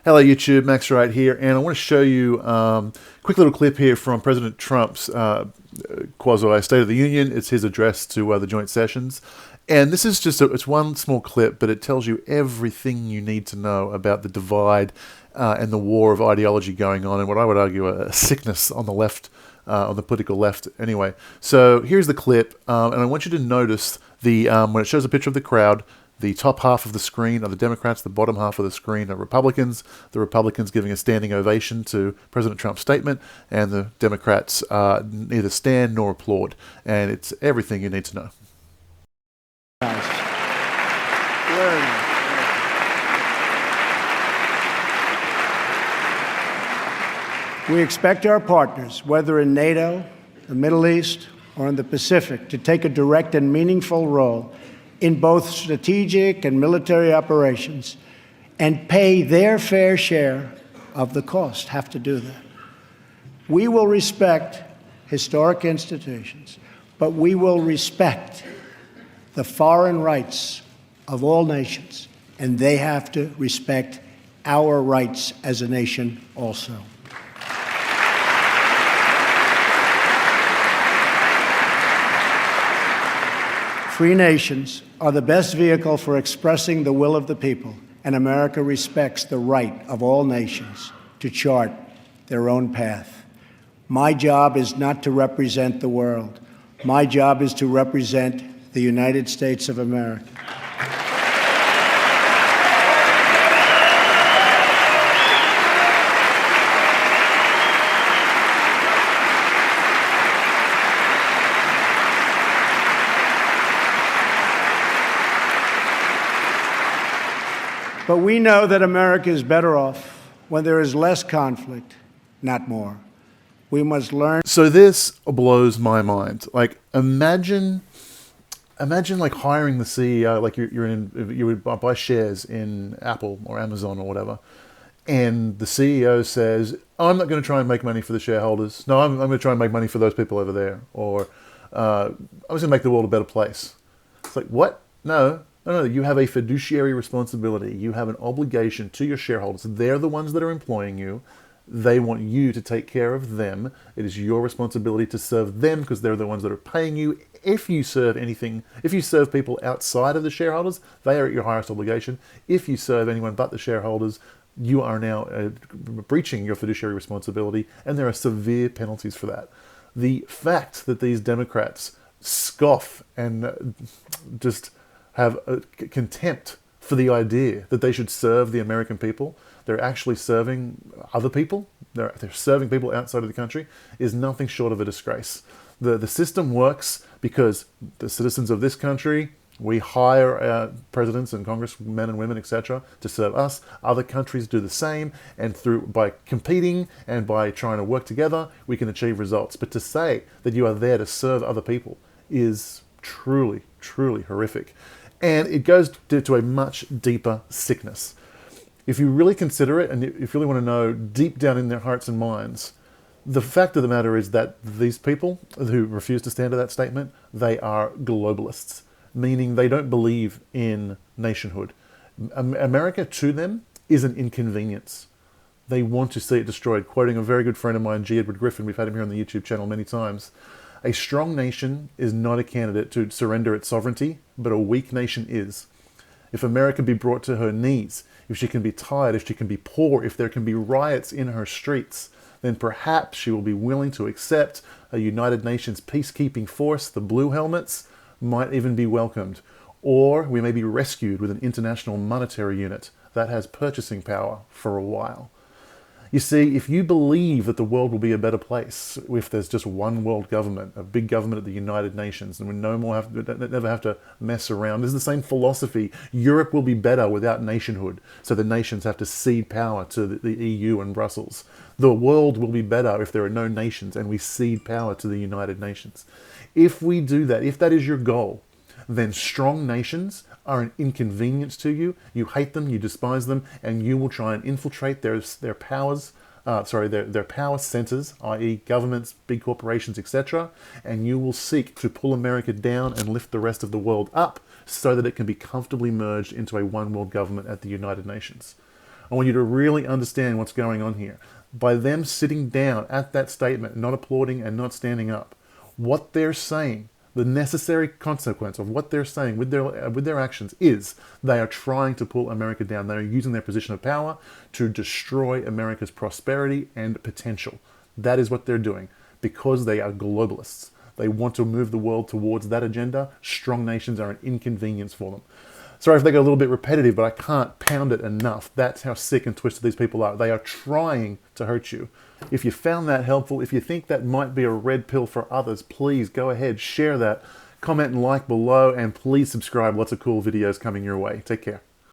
Hello YouTube, Max right here, and I want to show you a quick little clip here from President Trump's quasi State of the Union. It's his address to the joint sessions. And this is just it's one small clip, but it tells you everything you need to know about the divide and the war of ideology going on, and what I would argue a sickness on the left, on the political left anyway. So here's the clip, and I want you to notice the when it shows a picture of the crowd, the top half of the screen are the Democrats, the bottom half of the screen are Republicans. The Republicans giving a standing ovation to President Trump's statement, and the Democrats neither stand nor applaud. And it's everything you need to know. We expect our partners, whether in NATO, the Middle East, or in the Pacific, to take a direct and meaningful role in both strategic and military operations and pay their fair share of the cost, have to do that. We will respect historic institutions, but we will respect the foreign rights of all nations, and they have to respect our rights as a nation also. Free nations are the best vehicle for expressing the will of the people, and America respects the right of all nations to chart their own path. My job is not to represent the world. My job is to represent the United States of America. But we know that America is better off when there is less conflict, not more. We must learn. So this blows my mind. Like, imagine like hiring the CEO, like you would buy shares in Apple or Amazon or whatever, and the CEO says, "I'm not going to try and make money for the shareholders. No, I'm going to try and make money for those people over there, or I'm just going to make the world a better place." It's like, what? No. No, you have a fiduciary responsibility. You have an obligation to your shareholders. They're the ones that are employing you. They want you to take care of them. It is your responsibility to serve them because they're the ones that are paying you. If you serve people outside of the shareholders, they are at your highest obligation. If you serve anyone but the shareholders, you are now breaching your fiduciary responsibility, and there are severe penalties for that. The fact that these Democrats scoff and just have a contempt for the idea that they should serve the American people, they're actually serving other people, they're serving people outside of the country, is nothing short of a disgrace. The system works because the citizens of this country, we hire presidents and congressmen and women, etc., to serve us. Other countries do the same, and by competing and by trying to work together, we can achieve results. But to say that you are there to serve other people is truly, truly horrific. And it goes to a much deeper sickness. If you really consider it, and if you really want to know deep down in their hearts and minds, the fact of the matter is that these people who refuse to stand to that statement, they are globalists, meaning they don't believe in nationhood. America, to them, is an inconvenience. They want to see it destroyed. Quoting a very good friend of mine, G. Edward Griffin, we've had him here on the YouTube channel many times. A strong nation is not a candidate to surrender its sovereignty, but a weak nation is. If America be brought to her knees, if she can be tired, if she can be poor, if there can be riots in her streets, then perhaps she will be willing to accept a United Nations peacekeeping force. The Blue Helmets might even be welcomed. Or we may be rescued with an international monetary unit that has purchasing power for a while. You see, if you believe that the world will be a better place if there's just one world government, a big government at the United Nations, and we never have to mess around. This is the same philosophy. Europe will be better without nationhood, so the nations have to cede power to the EU and Brussels. The world will be better if there are no nations and we cede power to the United Nations. If we do that, if that is your goal, then strong nations are an inconvenience to you. You hate them, you despise them, and you will try and infiltrate their powers, their power centers, i.e. governments, big corporations, etc., and you will seek to pull America down and lift the rest of the world up so that it can be comfortably merged into a one world government at the United Nations. I want you to really understand what's going on here. By them sitting down at that statement, not applauding and not standing up, what they're saying, the necessary consequence of what they're saying with their actions is they are trying to pull America down. They are using their position of power to destroy America's prosperity and potential. That is what they're doing because they are globalists. They want to move the world towards that agenda. Strong nations are an inconvenience for them. Sorry if they get a little bit repetitive, but I can't pound it enough. That's how sick and twisted these people are. They are trying to hurt you. If you found that helpful, if you think that might be a red pill for others, please go ahead, share that, comment and like below, and please subscribe. Lots of cool videos coming your way. Take care.